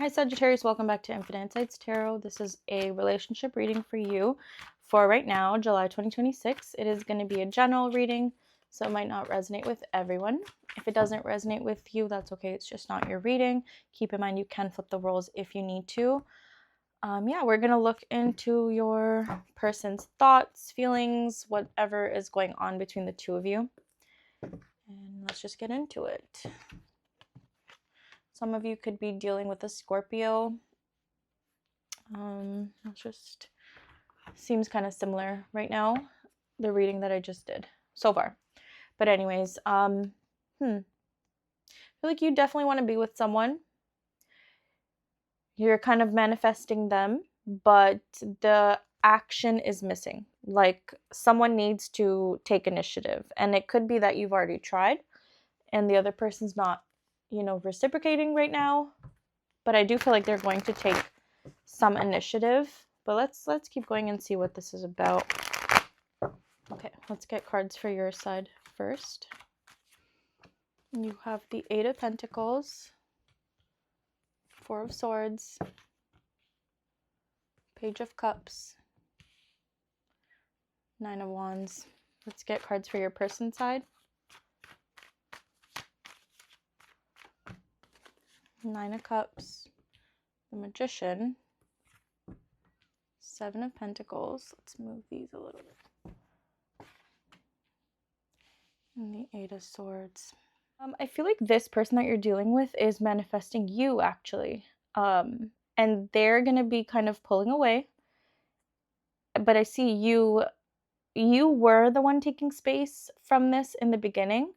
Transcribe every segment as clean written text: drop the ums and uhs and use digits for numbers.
Hi Sagittarius, welcome back to Infinite Insights Tarot. This is a relationship reading for you for right now, July 2026. It is going to be a general reading, so it might not resonate with everyone. If it doesn't resonate with you, that's okay. It's just not your reading. Keep in mind you can flip the roles if you need to. Yeah, we're going to look into your person's thoughts, feelings, whatever is going on between the two of you. And let's just get into it. Some of you could be dealing with a Scorpio. It just seems kind of similar right now, the reading that I just did so far. But anyways, I feel like you definitely want to be with someone. You're kind of manifesting them, but the action is missing. Like someone needs to take initiative, and it could be that you've already tried and the other person's not, reciprocating right now. But I do feel like they're going to take some initiative. But let's keep going and see what this is about. Okay, let's get cards for your side first. You have the Eight of Pentacles, Four of Swords, Page of Cups, Nine of Wands. Let's get cards for your person side. Nine of Cups, the Magician, Seven of Pentacles. Let's move these a little bit. And the Eight of Swords. I feel like this person that you're dealing with is manifesting you, actually. And they're going to be kind of pulling away. But I see you were the one taking space from this in the beginning,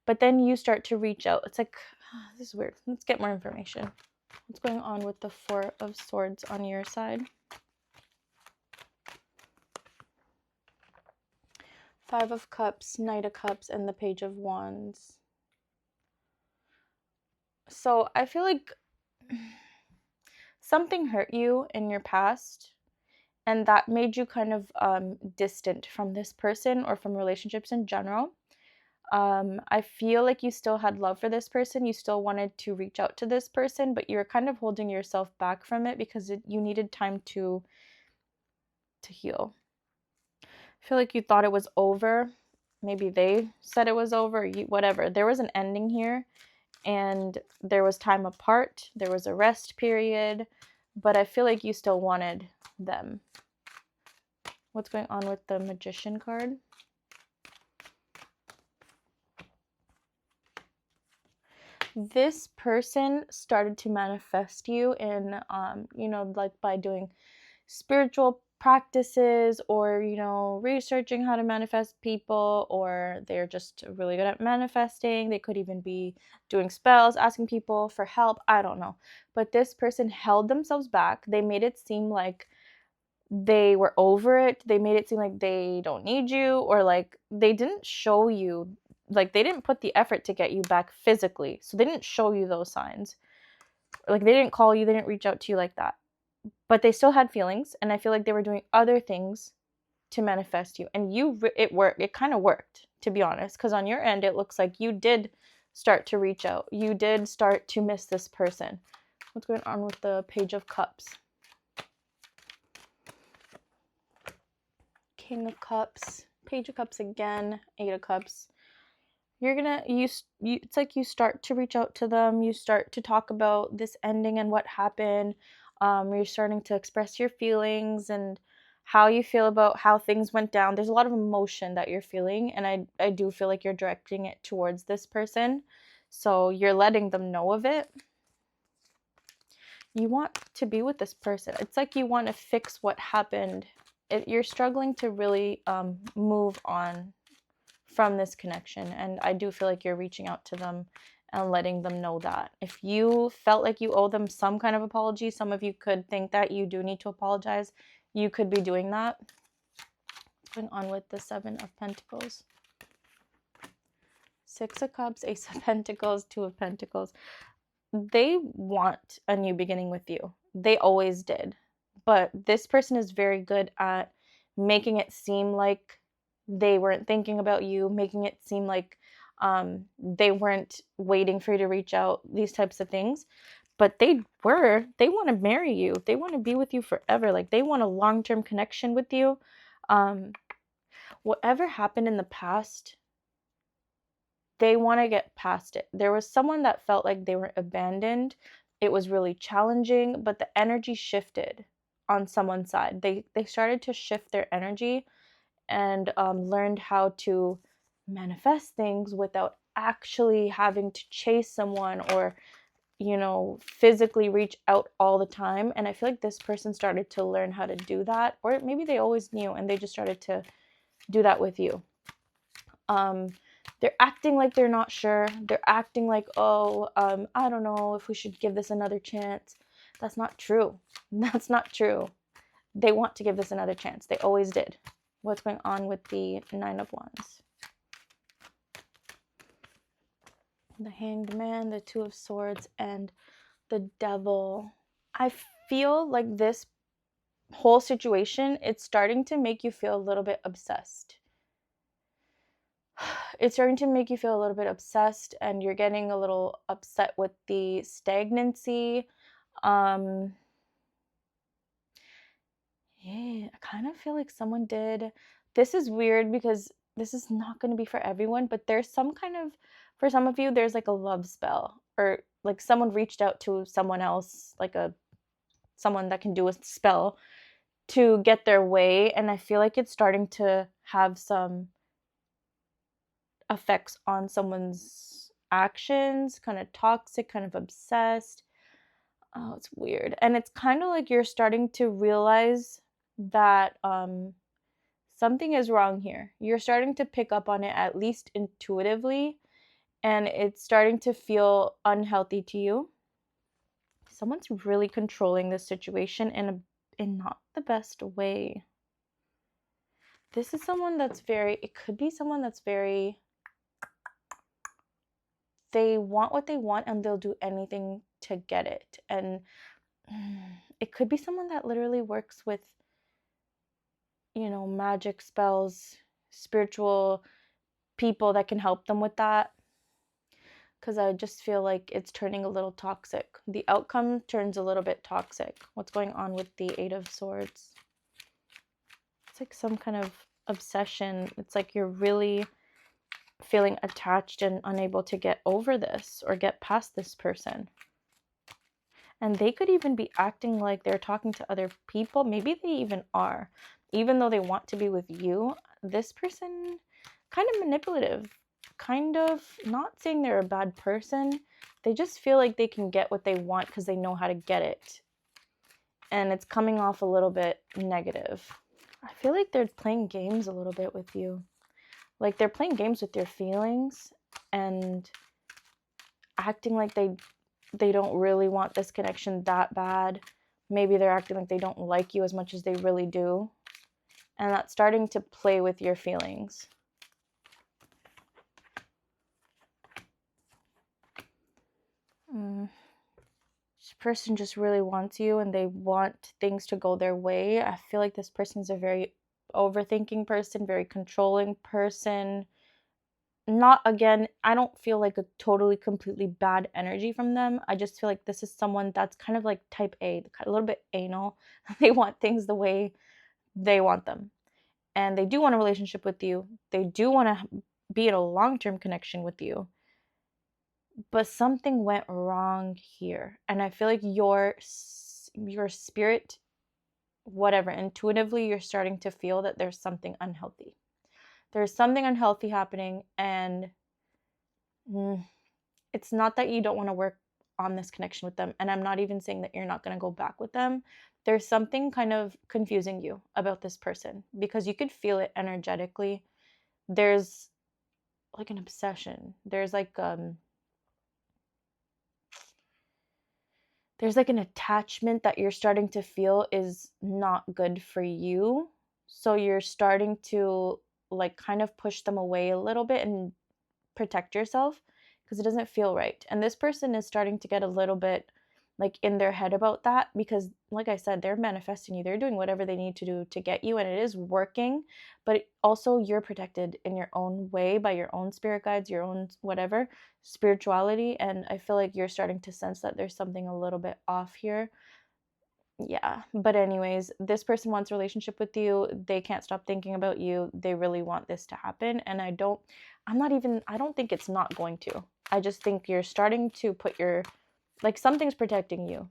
but then you start to reach out. It's like, this is weird. Let's get more information. What's going on with the Four of Swords on your side? Five of Cups, Knight of Cups, and the Page of Wands. So I feel like something hurt you in your past, and that made you kind of distant from this person or from relationships in general. I feel like you still had love for this person. You still wanted to reach out to this person, but you're kind of holding yourself back from it because you needed time to heal. I feel like you thought it was over. Maybe they said it was over, whatever. There was an ending here, and there was time apart. There was a rest period, but I feel like you still wanted them. What's going on with the Magician card? This person started to manifest you in, like by doing spiritual practices or, researching how to manifest people, or they're just really good at manifesting. They could even be doing spells, asking people for help. I don't know. But this person held themselves back. They made it seem like they were over it. They made it seem like they don't need you, or like they didn't show you, like they didn't put the effort to get you back physically. So they didn't show you those signs. Like they didn't call you, they didn't reach out to you like that. But they still had feelings, and I feel like they were doing other things to manifest you. And it worked. It kind of worked, to be honest, because on your end, it looks like you did start to reach out. You did start to miss this person. What's going on with the Page of Cups? King of Cups, Page of Cups again, Eight of Cups. You're gonna, it's like you start to reach out to them. You start to talk about this ending and what happened. You're starting to express your feelings and how you feel about how things went down. There's a lot of emotion that you're feeling, and I do feel like you're directing it towards this person. So you're letting them know of it. You want to be with this person. It's like you want to fix what happened. You're struggling to really move on from this connection, and I do feel like you're reaching out to them and letting them know that. If you felt like you owe them some kind of apology, some of you could think that you do need to apologize. You could be doing that. What's going on with the Seven of Pentacles? Six of Cups, Ace of Pentacles, Two of Pentacles. They want a new beginning with you. They always did. But this person is very good at making it seem like they weren't thinking about you, making it seem like they weren't waiting for you to reach out, these types of things. but they want to marry you. They want to be with you forever. Like, they want a long-term connection with you. Whatever happened in the past, they want to get past it. There was someone that felt like they were abandoned. It was really challenging, but the energy shifted on someone's side. They started to shift their energy and learned how to manifest things without actually having to chase someone or, physically reach out all the time. And I feel like this person started to learn how to do that, or maybe they always knew and they just started to do that with you. They're acting like they're not sure. They're acting like, I don't know if we should give this another chance. That's not true. That's not true. They want to give this another chance. They always did. What's going on with the 9 of Wands? The Hanged Man, the 2 of Swords, and the Devil. I feel like this whole situation, it's starting to make you feel a little bit obsessed. It's starting to make you feel a little bit obsessed, and you're getting a little upset with the stagnancy. Yeah, I kind of feel like someone did. This is weird because this is not going to be for everyone, but there's some kind of, for some of you, there's like a love spell, or like someone reached out to someone else, like someone that can do a spell to get their way, and I feel like it's starting to have some effects on someone's actions, kind of toxic, kind of obsessed. Oh, it's weird. And it's kind of like you're starting to realize that something is wrong here. You're starting to pick up on it, at least intuitively, and it's starting to feel unhealthy to you. Someone's really controlling this situation in not the best way. This is someone that's it could be someone that's they want what they want and they'll do anything to get it. And it could be someone that literally works with, magic spells, spiritual people that can help them with that. Because I just feel like it's turning a little toxic. The outcome turns a little bit toxic. What's going on with the 8 of Swords? It's like some kind of obsession. It's like you're really feeling attached and unable to get over this or get past this person. And they could even be acting like they're talking to other people. Maybe they even are. Even though they want to be with you, this person, kind of manipulative, kind of, not saying they're a bad person. They just feel like they can get what they want because they know how to get it. And it's coming off a little bit negative. I feel like they're playing games a little bit with you. Like they're playing games with your feelings and acting like they don't really want this connection that bad. Maybe they're acting like they don't like you as much as they really do. And that's starting to play with your feelings. This person just really wants you and they want things to go their way. I feel like this person's a very overthinking person, very controlling person. Not, again, I don't feel like a totally completely bad energy from them. I just feel like this is someone that's kind of like type A, a little bit anal. They want things the way they want them. And they do want a relationship with you. They do want to be in a long-term connection with you. But something went wrong here. And I feel like your spirit, whatever, intuitively, you're starting to feel that there's something unhealthy. There's something unhealthy happening, and it's not that you don't want to work on this connection with them. And I'm not even saying that you're not going to go back with them. There's something kind of confusing you about this person because you could feel it energetically. There's like an obsession. There's like an attachment that you're starting to feel is not good for you. So you're starting to like kind of push them away a little bit and protect yourself because it doesn't feel right. And this person is starting to get a little bit like in their head about that, because like I said, they're manifesting you. They're doing whatever they need to do to get you, and it is working. But also you're protected in your own way by your own spirit guides, your own whatever spirituality, and I feel like you're starting to sense that there's something a little bit off here. Yeah, but anyways, this person wants a relationship with you. They can't stop thinking about you. They really want this to happen, and I don't think it's not going to. I just think you're starting to put your, like, something's protecting you.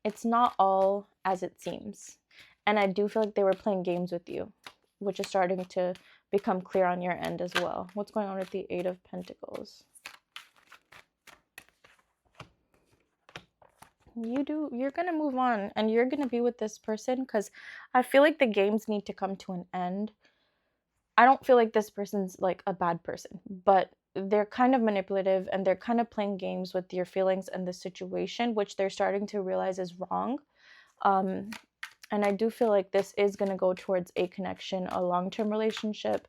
It's not all as it seems. And I do feel like they were playing games with you, which is starting to become clear on your end as well. What's going on with the Eight of Pentacles? You're gonna move on, and you're gonna be with this person, because I feel like the games need to come to an end. I don't feel like this person's like a bad person, but they're kind of manipulative, and they're kind of playing games with your feelings and the situation, which they're starting to realize is wrong. And I do feel like this is gonna go towards a connection, a long-term relationship.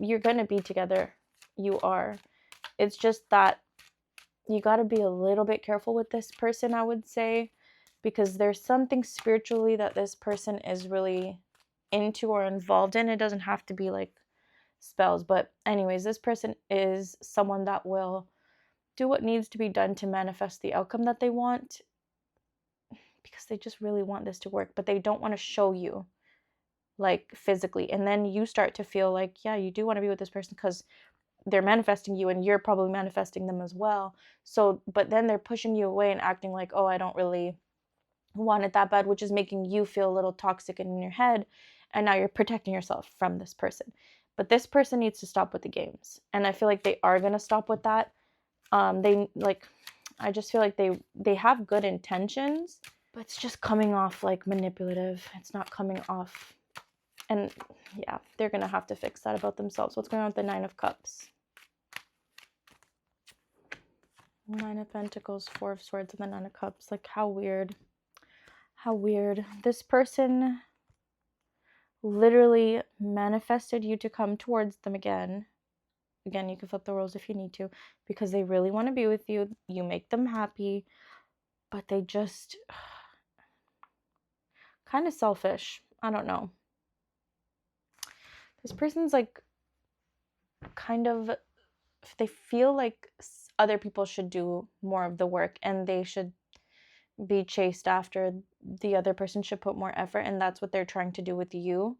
You're gonna be together. You are. It's just that you got to be a little bit careful with this person, I would say, because there's something spiritually that this person is really into or involved in. It doesn't have to be like spells, but anyways, this person is someone that will do what needs to be done to manifest the outcome that they want, because they just really want this to work, but they don't want to show you like physically. And then you start to feel like, yeah, you do want to be with this person because they're manifesting you, and you're probably manifesting them as well. So, but then they're pushing you away and acting like, oh, I don't really want it that bad, which is making you feel a little toxic in your head. And now you're protecting yourself from this person. But this person needs to stop with the games. And I feel like they are going to stop with that. I just feel like they have good intentions, but it's just coming off like manipulative. It's not coming off. And yeah, they're going to have to fix that about themselves. What's going on with the Nine of Cups? Nine of Pentacles, Four of Swords, and the Nine of Cups. Like, how weird. How weird. This person literally manifested you to come towards them again. Again, you can flip the roles if you need to, because they really want to be with you. You make them happy, but they just kind of selfish. I don't know. This person's like kind of, they feel like other people should do more of the work, and they should be chased after. The other person should put more effort, and that's what they're trying to do with you.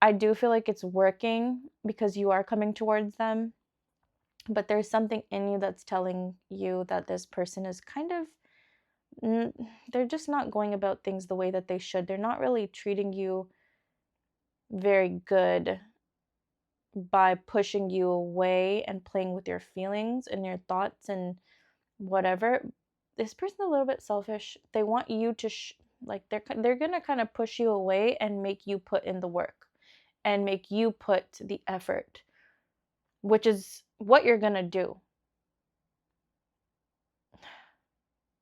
I do feel like it's working because you are coming towards them, but there's something in you that's telling you that this person is kind of, they're just not going about things the way that they should. They're not really treating you very good by pushing you away and playing with your feelings and your thoughts and whatever. This person's a little bit selfish. They want you to they're gonna kind of push you away and make you put in the work and make you put the effort, which is what you're gonna do.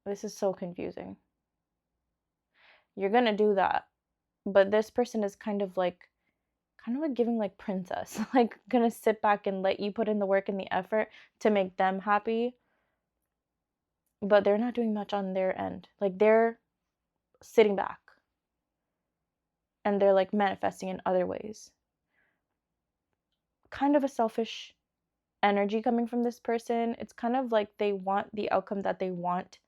This is so confusing. You're gonna do that, but this person is kind of like giving like princess, like gonna sit back and let you put in the work and the effort to make them happy, but they're not doing much on their end. Like, they're sitting back and they're like manifesting in other ways. Kind of a selfish energy coming from this person. It's kind of like they want the outcome that they want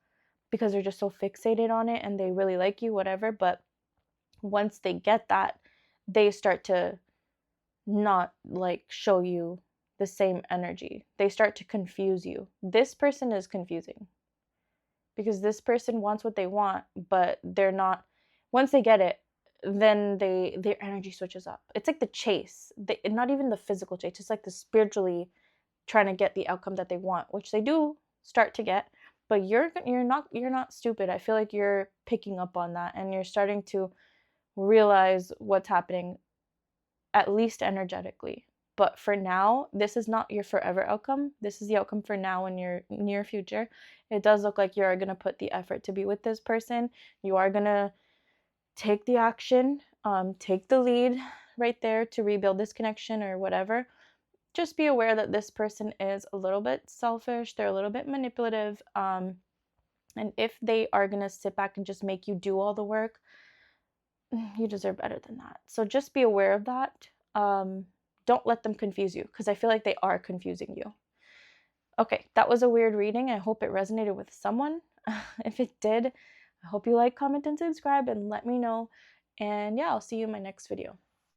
because they're just so fixated on it and they really like you, whatever. But once they get that, they start to not like show you the same energy. They start to confuse you. This person is confusing because this person wants what they want, but they're not. Once they get it, then their energy switches up. It's like the chase. Not even the physical chase. It's like the spiritually trying to get the outcome that they want, which they do start to get. But you're not stupid. I feel like you're picking up on that and you're starting to realize what's happening, at least energetically. But for now, this is not your forever outcome. This is the outcome for now in your near future. It does look like you're going to put the effort to be with this person. You are going to take the action, take the lead right there to rebuild this connection or whatever. Just be aware that this person is a little bit selfish. They're a little bit manipulative. And if they are going to sit back and just make you do all the work, you deserve better than that. So just be aware of that. Don't let them confuse you, because I feel like they are confusing you. Okay, that was a weird reading. I hope it resonated with someone. If it did, I hope you like, comment, and subscribe, and let me know. And yeah, I'll see you in my next video.